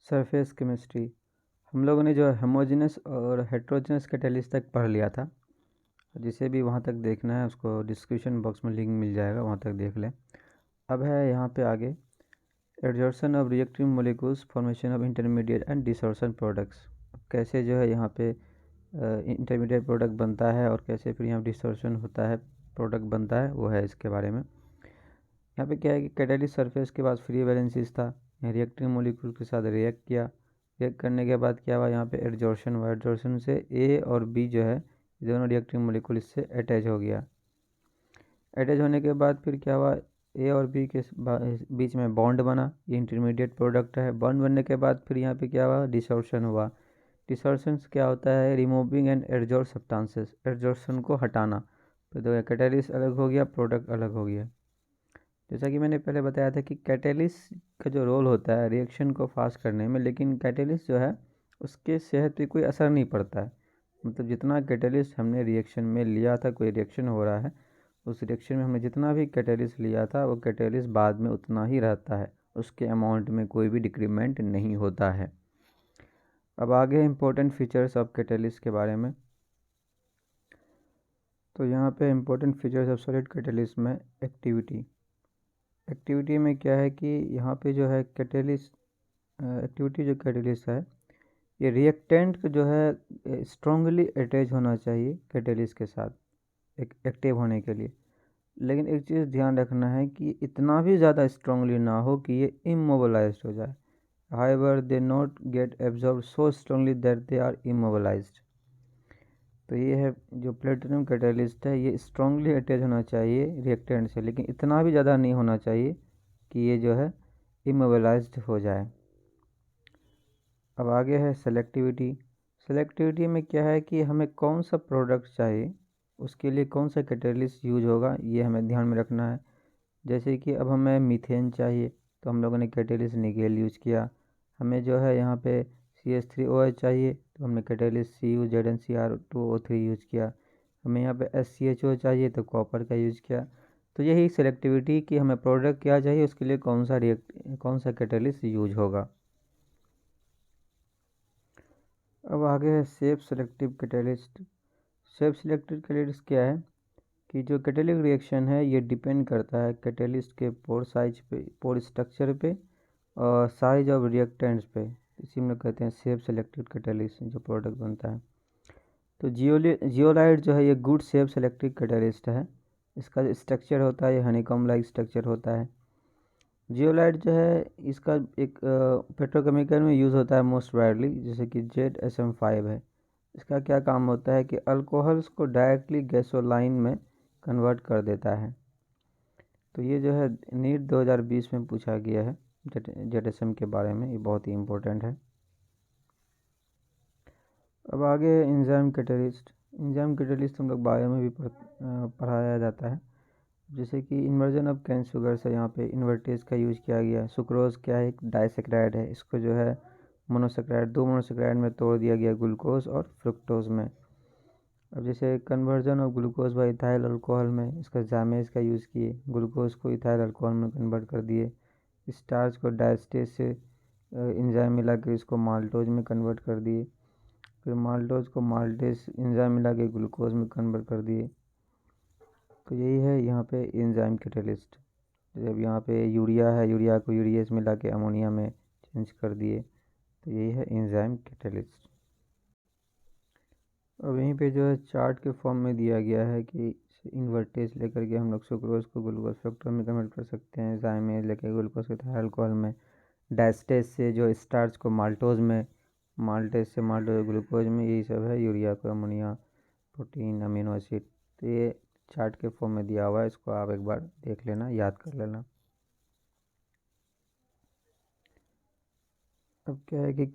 Surface chemistry हम लोगों ने जो होमोजेनस और हेट्रोजेनस कैटालिस्ट तक पढ़ लिया था। जिसे भी वहाँ तक देखना है उसको डिस्क्रिप्शन बॉक्स में लिंक मिल जाएगा, वहाँ तक देख लें। अब है यहाँ पे आगे adsorption of reactive molecules, formation of intermediate and desorption products. कैसे जो है यहाँ पे इंटरमीडिएट प्रोडक्ट बनता है और कैसे फिर यहाँ डिसॉर्शन होता है, प्रोडक्ट बनता है, वो है इसके बारे में। यहाँ पे क्या है कि कैटालिस्ट सरफेस के पास फ्री वैलेंसीज था, रिएक्टिव मोलिक्यूल के साथ रिएक्ट किया। रिएक्ट करने के बाद क्या हुआ, यहाँ पे एडजॉर्शन हुआ। एडजॉर्शन से ए और बी जो है दोनों रिएक्टिव मोलिक्यूल इससे अटैच हो गया। अटैच होने के बाद फिर क्या हुआ, ए और बी के बीच में बॉन्ड बना, ये इंटरमीडिएट प्रोडक्ट है। बॉन्ड बनने के बाद फिर यहाँ पे क्या हुआ, डिसॉर्शन हुआ। डिसॉर्शन क्या होता है, removing and adsorb substances, adsorption को हटाना। तो कैटालिस्ट अलग हो गया, प्रोडक्ट अलग हो गया। जैसा कि मैंने पहले बताया था कि कैटेलिस्ट का जो रोल होता है रिएक्शन को फास्ट करने में, लेकिन कैटेलिस्ट जो है उसके सेहत पे कोई असर नहीं पड़ता है। मतलब जितना कैटेलिस्ट हमने रिएक्शन में लिया था, कोई रिएक्शन हो रहा है, उस रिएक्शन में हमने जितना भी कैटेलिस्ट लिया था वो कैटेलिस्ट बाद में उतना ही रहता है, उसके अमाउंट में कोई भी डिक्रीमेंट नहीं होता है। अब आगे इम्पोर्टेंट फीचर्स ऑफ कैटेलिस्ट के बारे में। तो यहाँ पे important features of solid catalyst में एक्टिविटी में क्या है कि यहाँ पे जो है कैटेलिस्ट एक्टिविटी जो कैटेलिस्ट है, ये रिएक्टेंट जो है स्ट्रांगली अटैच होना चाहिए कैटेलिस्ट के साथ एक्टिव होने के लिए। लेकिन एक चीज़ ध्यान रखना है कि इतना भी ज़्यादा स्ट्रांगली ना हो कि ये इमोबलाइज्ड हो जाए। However they not get absorb so strongly that they are immobilised. तो ये है जो प्लेटिनम कैटेलिस्ट है, ये स्ट्रांगली अटैच होना चाहिए रिएक्टेंट से, लेकिन इतना भी ज़्यादा नहीं होना चाहिए कि ये जो है इमोबलाइज्ड हो जाए। अब आगे है सेलेक्टिविटी में क्या है कि हमें कौन सा प्रोडक्ट चाहिए, उसके लिए कौन सा कैटेलिस्ट यूज होगा, ये हमें ध्यान में रखना है। जैसे कि अब हमें मीथेन चाहिए तो हम लोगों ने कैटेलिस्ट निकेल यूज किया। हमें जो है यहाँ पे CH3OH चाहिए तो हमने कैटेलिस्ट CuZnCr2O3 यूज किया। हमें यहाँ पे SCHO चाहिए तो कॉपर का यूज किया। तो यही सेलेक्टिविटी कि हमें प्रोडक्ट क्या चाहिए, उसके लिए कौन सा कैटेलिस्ट यूज होगा। अब आगे है safe selective catalyst. Safe selective catalyst क्या है कि जो कैटेलिक रिएक्शन है ये डिपेंड करता है कैटेलिस्ट के पोर साइज पे, पोर स्ट्रक्चर पे और साइज ऑफ रिएक्टेंट्स पे। इसी में कहते हैं सेफ सेलेक्टिव कैटेलिस्ट जो प्रोडक्ट बनता है। तो जियोलाइट जो है ये गुड सेफ सेलेक्टिव कैटेलिस्ट है। इसका जो स्ट्रक्चर होता है ये हनीकॉम्ब लाइक स्ट्रक्चर होता है। जियोलाइट जो है इसका एक पेट्रोकेमिकल में यूज़ होता है मोस्ट वायरली, जैसे कि ZSM5 है। इसका क्या काम होता है कि अल्कोहल्स को डायरेक्टली गैसोलाइन में कन्वर्ट कर देता है। तो ये जो है नीट 2020 में पूछा गया है ZSM के बारे में, ये बहुत ही इम्पोर्टेंट है। अब आगे एंजाइम कैटेलिस्ट हम लोग बायो में भी पढ़ाया जाता है। जैसे कि इन्वर्जन ऑफ कैन शुगर से यहाँ पे इन्वर्टेज का यूज़ किया गया। सुक्रोज क्या है, एक डाइसेक्राइड है, इसको जो है दो मोनोसेक्राइड में तोड़ दिया गया, ग्लूकोज और फ्रुक्टोज में। अब जैसे conversion of glucose by ethyl alcohol में इसका जामेज का यूज़ किए, ग्लूकोज को इथाइल अल्कोहल में कन्वर्ट कर दिए। स्टार्च को डायस्टेज से एंजाइम मिला के इसको माल्टोज में कन्वर्ट कर दिए। फिर माल्टोज को माल्टेज एंजाइम मिला के ग्लूकोज में कन्वर्ट कर दिए। तो यही है यहाँ पे एंजाइम कैटेलिस्ट। जब यहाँ पे यूरिया है, यूरिया को यूरिएज मिला के अमोनिया में चेंज कर दिए, तो यही है एंजाइम कैटेलिस्ट। अब यहीं पे जो है चार्ट के फॉर्म में दिया गया है कि इन्वर्टेज लेकर के हम लोग सुक्रोज को ग्लूकोज फ्रक्टोज में कन्वर्ट कर सकते हैं, जाइमेज लेकर ग्लूकोज के इथाइल अल्कोहल में, डायस्टेज से जो स्टार्च को माल्टोज में, माल्टेज से माल्टोज ग्लूकोज में, यही सब है यूरिया को अमोनिया, प्रोटीन, अमीनो एसिड। तो ये चार्ट के फॉर्म में दिया हुआ है, इसको आप एक बार देख लेना, याद कर लेना। अब क्या है कि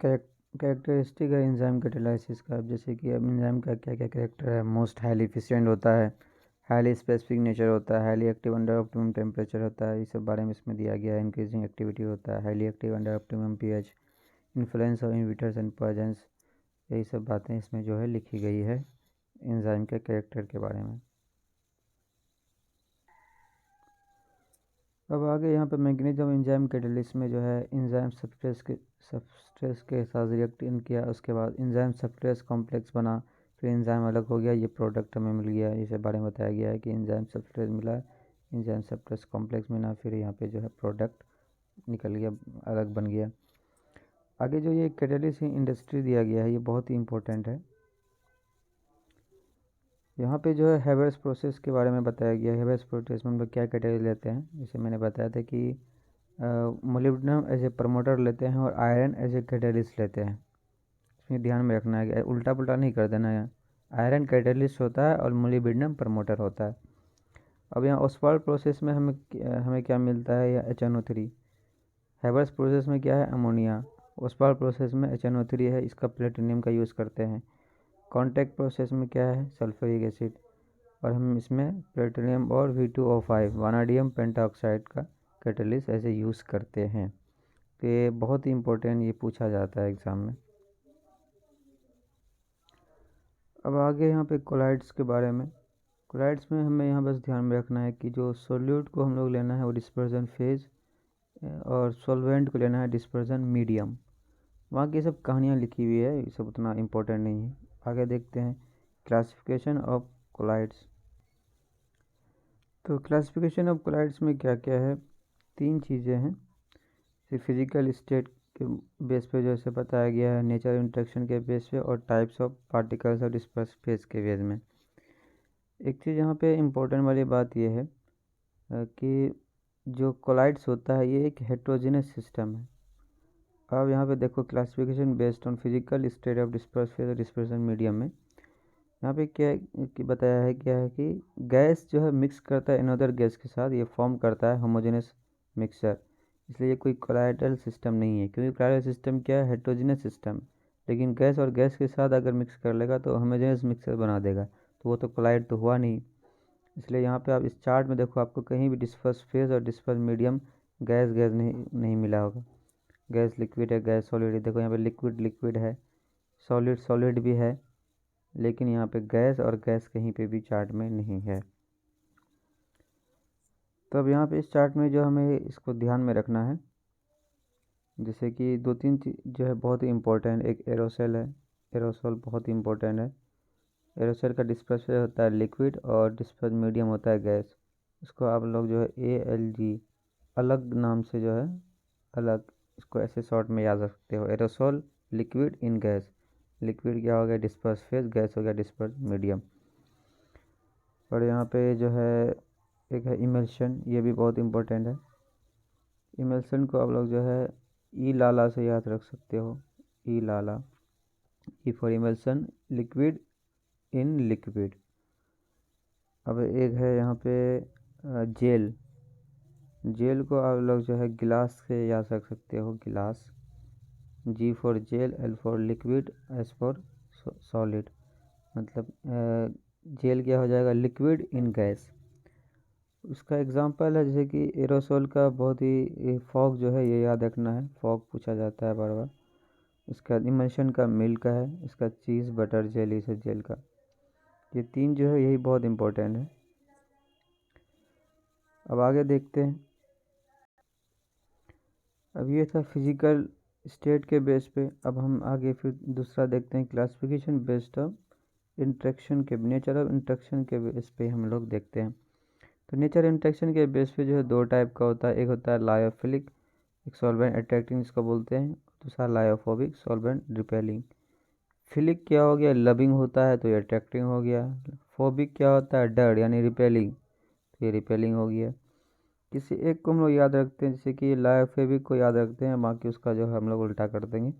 कैरेक्टरिस्टिक है एंजाइम कैटालिसिस का। अब जैसे कि अब एंजाइम का क्या क्या कैरेक्टर है, मोस्ट हाईली एफिशिएंट होता है, हाईली स्पेसिफिक नेचर होता है, highly active under optimum temperature होता है, ये सब बारे में इसमें दिया गया है। इंक्रीजिंग एक्टिविटी होता है, highly active under optimum pH, influence of inhibitors and poisons, यही सब बातें इसमें जो है लिखी गई है एंजाइम के कैरेक्टर के बारे में। अब आगे यहाँ पे मैग्नीशियम एंजाइम कैटलिस्ट में जो है एंजाइम सबस्ट्रेस के साथ रिएक्ट किया, उसके बाद एंजाइम सबस्ट्रेस कॉम्प्लेक्स बना, फिर एंजाइम अलग हो गया, ये प्रोडक्ट हमें मिल गया। इस बारे में बताया गया है कि एंजाइम सबस्ट्रेस मिला, एंजाइम सबस्ट्रेस कॉम्प्लेक्स मिला, फिर यहाँ पे जो है प्रोडक्ट निकल गया, अलग बन गया। आगे जो ये कैटलिस्ट इंडस्ट्री दिया गया है ये बहुत ही इम्पोर्टेंट है। यहाँ पे जो है हेवर्स प्रोसेस के बारे में बताया गया है। हेवर्स प्रोसेस में हम लोग क्या कैटेगरी लेते हैं, जैसे मैंने बताया था कि मोलिब्डेनम एज ए प्रमोटर लेते हैं और आयरन एज ए कैटलिस्ट लेते हैं। इसमें ध्यान में रखना है, उल्टा पुल्टा नहीं कर देना है। आयरन कैटलिस्ट होता है और मोलिब्डेनम प्रमोटर होता है। अब यहाँ ओस्वाल्ड प्रोसेस में हमें क्या मिलता है, या HNO3। हेवर्स प्रोसेस में क्या है, अमोनिया। ओस्वाल्ड प्रोसेस में HNO3 है, इसका प्लेटिनियम का यूज़ करते हैं। कॉन्टैक्ट प्रोसेस में क्या है, सल्फ्यूरिक एसिड, और हम इसमें प्लेटिनियम और V2O5 वानाडियम पेंटाऑक्साइड का कैटलिस्ट ऐसे यूज़ करते हैं। तो ये बहुत ही इम्पोर्टेंट, ये पूछा जाता है एग्ज़ाम में। अब आगे यहाँ पे कोलाइड्स के बारे में। कोलाइड्स में हमें यहाँ बस ध्यान में रखना है कि जो सोल्यूट को हम लोग लेना है वो डिस्पर्जन फेज, और सॉल्वेंट को लेना है डिस्पर्जन मीडियम। वहाँ की सब कहानियाँ लिखी हुई है, ये सब उतना इम्पोर्टेंट नहीं है। आगे देखते हैं क्लासिफिकेशन ऑफ कोलाइड्स। तो क्लासिफिकेशन ऑफ कोलाइड्स में क्या क्या है, 3 चीज़ें हैं। फिजिकल स्टेट के बेस पे जैसे बताया गया है, नेचर इंटरेक्शन के बेस पे, और टाइप्स ऑफ पार्टिकल्स और डिस्पर्स फेज के बेस में। एक चीज़ यहाँ पे इम्पोर्टेंट वाली बात ये है कि जो कोलाइड्स होता है ये एक हेट्रोजेनस सिस्टम है। अब यहाँ पे देखो classification based on physical state of disperse phase और डिस्पर्सन मीडियम में यहाँ पे क्या कि बताया है, क्या है कि गैस जो है मिक्स करता है अनदर गैस के साथ, ये फॉर्म करता है होमोजेनस मिक्सचर। इसलिए ये कोई कोलाइडल सिस्टम नहीं है, क्योंकि कोलाइडल सिस्टम क्या है, हेट्रोजेनस सिस्टम। लेकिन गैस और गैस के साथ अगर मिक्स कर लेगा तो होमोजेनस मिक्सचर बना देगा, तो वो तो कोलाइड तो हुआ नहीं। इसलिए यहाँ पे आप इस चार्ट में देखो, आपको कहीं भी डिस्पर्स फेज और डिस्पर्स मीडियम गैस गैस नहीं मिला होगा। गैस लिक्विड है, गैस सॉलिड है। देखो यहाँ पे लिक्विड लिक्विड है, सॉलिड सॉलिड भी है, लेकिन यहाँ पे गैस और गैस कहीं पे भी चार्ट में नहीं है। तो अब यहाँ पे इस चार्ट में जो हमें इसको ध्यान में रखना है, जैसे कि 2-3 चीज़ जो है बहुत ही इम्पोर्टेंट। एक एरोसोल है, एरोसोल बहुत ही इम्पोर्टेंट है। एरोसोल का डिस्पर्स होता है लिक्विड और डिस्पर्स मीडियम होता है गैस। इसको आप लोग जो है ALG अलग नाम से जो है अलग, इसको ऐसे शॉर्ट में याद रख सकते हो, aerosol liquid in gas. Liquid क्या हो गया, डिस्पर्स फेज, गैस हो गया डिस्पर्स मीडियम। और यहाँ पे जो है एक है इमल्शन, ये भी बहुत इम्पोर्टेंट है। इमल्शन को आप लोग जो है ई लाला से याद रख सकते हो, ई लाला, E for emulsion, liquid in liquid. अब एक है यहाँ पे जेल, जेल को आप लोग जो है गिलास से याद रख सकते हो, गिलास। G for gel, L for liquid, S for solid. मतलब जेल क्या हो जाएगा, लिक्विड इन गैस। उसका एग्जांपल है जैसे कि एरोसोल का बहुत ही, फॉग जो है ये याद रखना है, फॉग पूछा जाता है बार बार। उसका इमल्शन का मिल्क का है, इसका चीज़ बटर जेली से जेल का। ये 3 जो है यही बहुत इम्पोर्टेंट है। अब आगे देखते हैं। अब ये था फिजिकल स्टेट के बेस पे। अब हम आगे फिर दूसरा देखते हैं, क्लासिफिकेशन बेस्ड ऑफ इंट्रैक्शन के, नेचर ऑफ इंट्रैक्शन के बेस पे हम लोग देखते हैं। तो नेचर इंट्रैक्शन के बेस पे जो है 2 टाइप का होता है। एक होता है लायोफिलिक, एक सॉल्वेंट अट्रैक्टिंग जिसको बोलते हैं, दूसरा लायोफोबिक, सॉल्वेंट रिपेलिंग। फिलिक क्या हो गया, लविंग होता है तो ये अट्रैक्टिंग हो गया। फोबिक क्या होता है, डर यानी रिपेलिंग, तो ये रिपेलिंग हो गया। किसी एक को हम लोग याद रखते हैं, जैसे कि लायोफोबिक को याद रखते हैं, बाकी उसका जो है हम लोग उल्टा कर देंगे।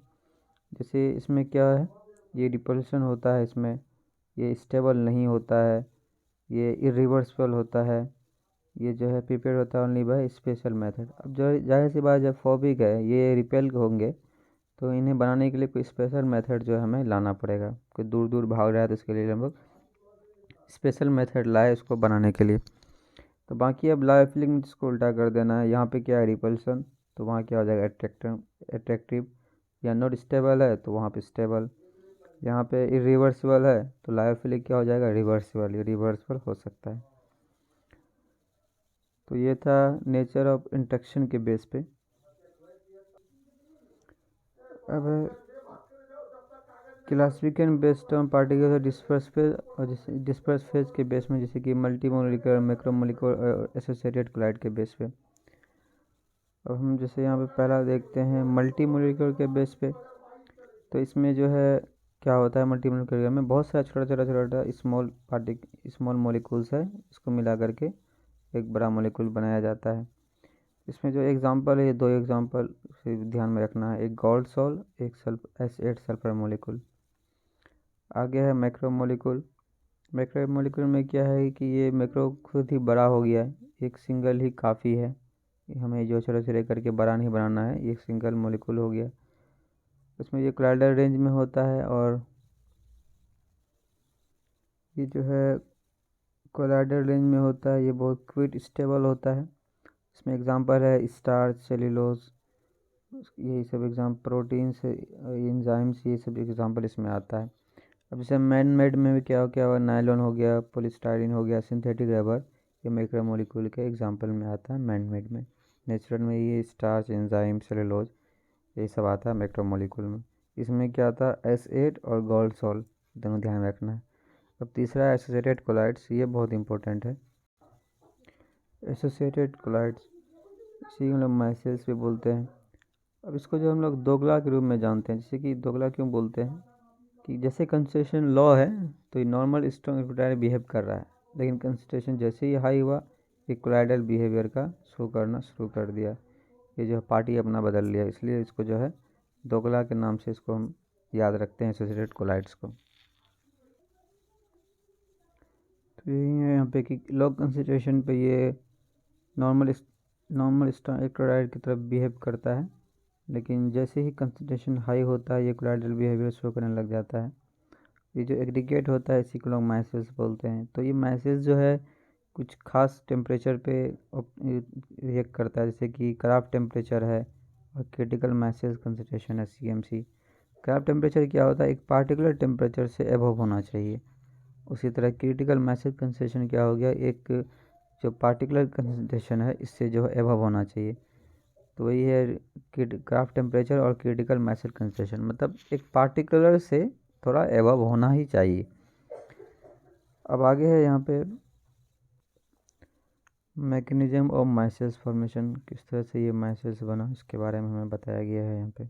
जैसे इसमें क्या है, ये रिपल्शन होता है, इसमें ये स्टेबल नहीं होता है, ये इरिवर्सिबल होता है, ये जो है प्रिपेयर होता है ओनली बाय स्पेशल मेथड। अब जो जाहिर सी बात, जब फोबिक है ये रिपेल होंगे तो इन्हें बनाने के लिए कोई स्पेशल मेथड जो है हमें लाना पड़ेगा। कोई दूर दूर भाग रहा है तो इसके लिए हम लोग स्पेशल मेथड लाए उसको बनाने के लिए। तो बाकी अब लायोफिलिक जिसको उल्टा कर देना है, यहाँ पे क्या है रिपल्सन, तो वहाँ क्या हो जाएगा अट्रैक्टिव। या नॉट स्टेबल है तो वहाँ पे स्टेबल। यहाँ पे इरिवर्सिबल है तो लायोफिलिक क्या हो जाएगा, रिवर्सिबल, ये रिवर्सिबल हो सकता है। तो ये था नेचर ऑफ इंटरेक्शन के बेस पे। अब classification based on particle disperse phase, और जैसे डिस्पर्स फेज के बेस में जैसे कि मल्टी मोलिकुलर, मैक्रो मोलिकुलर और एसोसिएटेड कोलाइड के बेस पे। अब हम जैसे यहाँ पे पहला देखते हैं मल्टी मोलिकुलर के बेस पे। तो इसमें जो है क्या होता है, मल्टी मोलिकुलर में बहुत सारा छोटा छोटा छोटा स्मॉल मोलिकुल्स है, इसको मिला करके एक बड़ा मोलिकुल बनाया जाता है। इसमें जो एग्जांपल है, ये दो एग्जांपल से ध्यान में रखना है, एक गोल्ड सॉल्ट, एक S8 सल्फर मोलिकुल। आगे है मैक्रो मोलिकुल। मैक्रो मोलिकुल में क्या है कि ये मैक्रो खुद ही बड़ा हो गया है, एक सिंगल ही काफ़ी है, हमें जो छोटे छोटे करके बड़ा नहीं बनाना है, ये सिंगल मोलिकुल हो गया। इसमें ये कोलाइडल रेंज में होता है, और ये जो है कोलाइडल रेंज में होता है, ये बहुत क्विक स्टेबल होता है। इसमें एग्जांपल है स्टार्च, सेल्यूलोज, यही सब प्रोटीन्स, एंजाइम्स, ये सब एग्जांपल इसमें आता है। अब जैसे मैन मेड में भी क्या हुआ, नायलॉन हो गया, पॉलीस्टाइरीन हो गया, सिंथेटिक रबर, ये मैक्रो मोलिकुल के एग्जांपल में आता है मैन मेड में। नेचुरल में ये स्टार्च, एंजाइम, सेलुलोज, यही सब आता है मैक्रो मोलिकुल में। इसमें क्या आता है, S8 और गोल्ड सॉल्ट, दोनों ध्यान में रखना है। अब तीसरा एसोसिएटेड कोलाइड्स, ये बहुत इंपॉर्टेंट है। एसोसिएटेड कोलाइड्स इसी हम लोग माइसेल्स भी बोलते हैं। अब इसको जो हम लोग दोगला के रूप में जानते हैं, जैसे कि दोगला क्यों बोलते हैं, कि जैसे कंसंट्रेशन लो है तो ये नॉर्मल स्ट्रॉन्ग इक्विलाइडल बिहेव कर रहा है, लेकिन कंसंट्रेशन जैसे ही हाई हुआ, इक्विलाइडल बिहेवियर का शो करना शुरू कर दिया, ये जो पार्टी अपना बदल लिया, इसलिए इसको जो है दोगला के नाम से इसको हम याद रखते हैं, एसोसिएटेड कोलाइड्स को। तो यही है यहाँ पे कि लो कंसंट्रेशन पे ये नॉर्मल स्ट्रॉन्ग इक्विलाइडल की तरफ बिहेव करता है, लेकिन जैसे ही कंसंट्रेशन हाई होता है, ये कोलाइडल बिहेवियर शो करने लग जाता है। ये जो एग्रीगेट होता है इसी को लोग माइसेल्स बोलते हैं। तो ये माइसेल्स जो है कुछ खास टेम्परेचर पे रिएक्ट करता है, जैसे कि क्राफ्ट टेम्परेचर है, और क्रिटिकल माइसेल्स कंसंट्रेशन है, CMC। क्राफ्ट टेम्परेचर क्या होता है, एक पार्टिकुलर टेम्परेचर से एबव होना चाहिए। उसी तरह क्रिटिकल माइसेल्स कंसंट्रेशन क्या हो गया, एक जो पार्टिकुलर कंसंट्रेशन है इससे जो है एबव होना चाहिए। तो वही है क्राफ्ट टेम्परेचर और क्रिटिकल माइसेल कंसंट्रेशन, मतलब एक पार्टिकुलर से थोड़ा एबव होना ही चाहिए। अब आगे है यहाँ पे मैकेनिज्म ऑफ माइसेल्स फॉर्मेशन, किस तरह से ये माइसेल्स बना, इसके बारे में हमें बताया गया है यहाँ पे।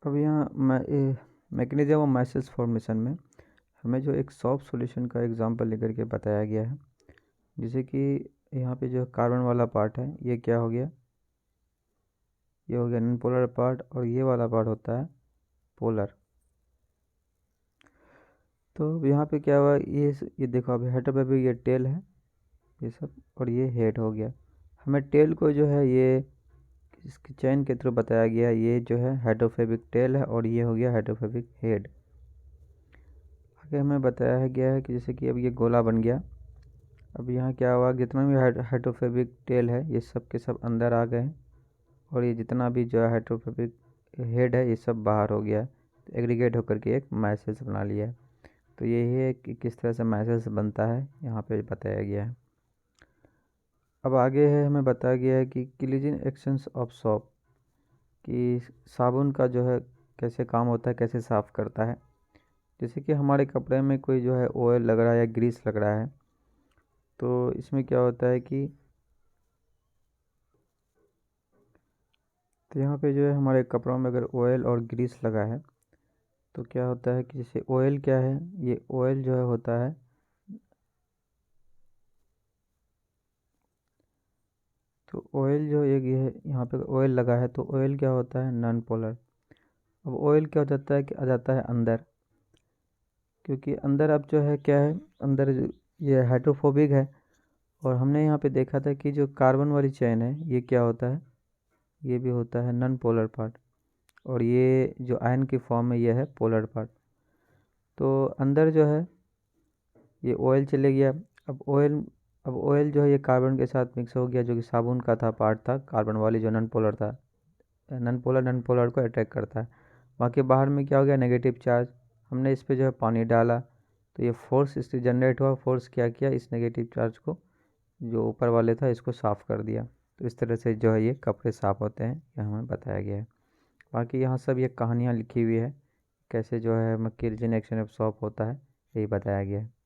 अब यहाँ मैकेनिज्म ऑफ माइसेल्स फॉर्मेशन में हमें जो एक सॉफ्ट सॉल्यूशन का एग्जांपल लेकर के बताया गया है, जैसे कि यहाँ पे जो कार्बन वाला पार्ट है, ये क्या हो गया, ये हो गया नॉन पोलर पार्ट, और ये वाला पार्ट होता है पोलर। तो यहाँ पे क्या हुआ, ये देखो अभी हाइड्रोफोबिक, ये टेल है ये सब, और ये हेड हो गया। हमें टेल को जो है ये इसकी चैन के थ्रू बताया गया है, ये जो है हाइड्रोफोबिक टेल है, और ये हो गया हाइड्रोफोबिक हेड। आगे हमें बताया गया है कि जैसे कि अब ये गोला बन गया, अब यहाँ क्या हुआ, जितना भी हाइड्रोफोबिक टेल है ये सब के सब अंदर आ गए, और ये जितना भी जो है हाइड्रोफोबिक हेड है ये सब बाहर हो गया, तो एग्रीगेट होकर के एक माइसेल्स बना लिया है। तो यही है कि किस तरह से माइसेल्स बनता है, यहाँ पे बताया गया है। अब आगे है, हमें बताया गया है कि क्लीजिंग एक्शंस ऑफ सोप, कि साबुन का जो है कैसे काम होता है, कैसे साफ़ करता है। जैसे कि हमारे कपड़े में कोई जो है ऑयल लग रहा है या ग्रीस लग रहा है, तो इसमें क्या होता है कि तो यहाँ पे जो है हमारे कपड़ों में अगर ऑयल और ग्रीस लगा है, तो क्या होता है कि जैसे ऑयल क्या है, ये ऑयल जो है होता है, तो ऑयल जो ये यहाँ पे ऑयल लगा है, तो ऑयल क्या होता है, नॉन पोलर। अब ऑयल क्या हो जाता है कि आ जाता है अंदर, क्योंकि अंदर अब जो है क्या है, अंदर ये हाइड्रोफोबिक है, और हमने यहाँ पे देखा था कि जो कार्बन वाली चैन है ये क्या होता है, ये भी होता है नॉन पोलर पार्ट, और ये जो आयन की फॉर्म में ये है पोलर पार्ट। तो अंदर जो है ये ऑयल चले गया। अब ऑयल जो है ये कार्बन के साथ मिक्स हो गया, जो कि साबुन का था पार्ट था, कार्बन वाली जो नॉन पोलर था, नॉन पोलर को अट्रैक्ट करता है। बाकी बाहर में क्या हो गया, नेगेटिव चार्ज, हमने इस पर जो है पानी डाला, तो ये फोर्स इससे जनरेट हुआ, फोर्स क्या किया, इस नेगेटिव चार्ज को जो ऊपर वाले था इसको साफ़ कर दिया। तो इस तरह से जो है ये कपड़े साफ़ होते हैं, ये हमें बताया गया है। बाकी यहाँ सब ये कहानियाँ लिखी हुई है, कैसे जो है मर्क्यूरी रिएक्शन एब्सॉर्ब होता है, यही बताया गया है।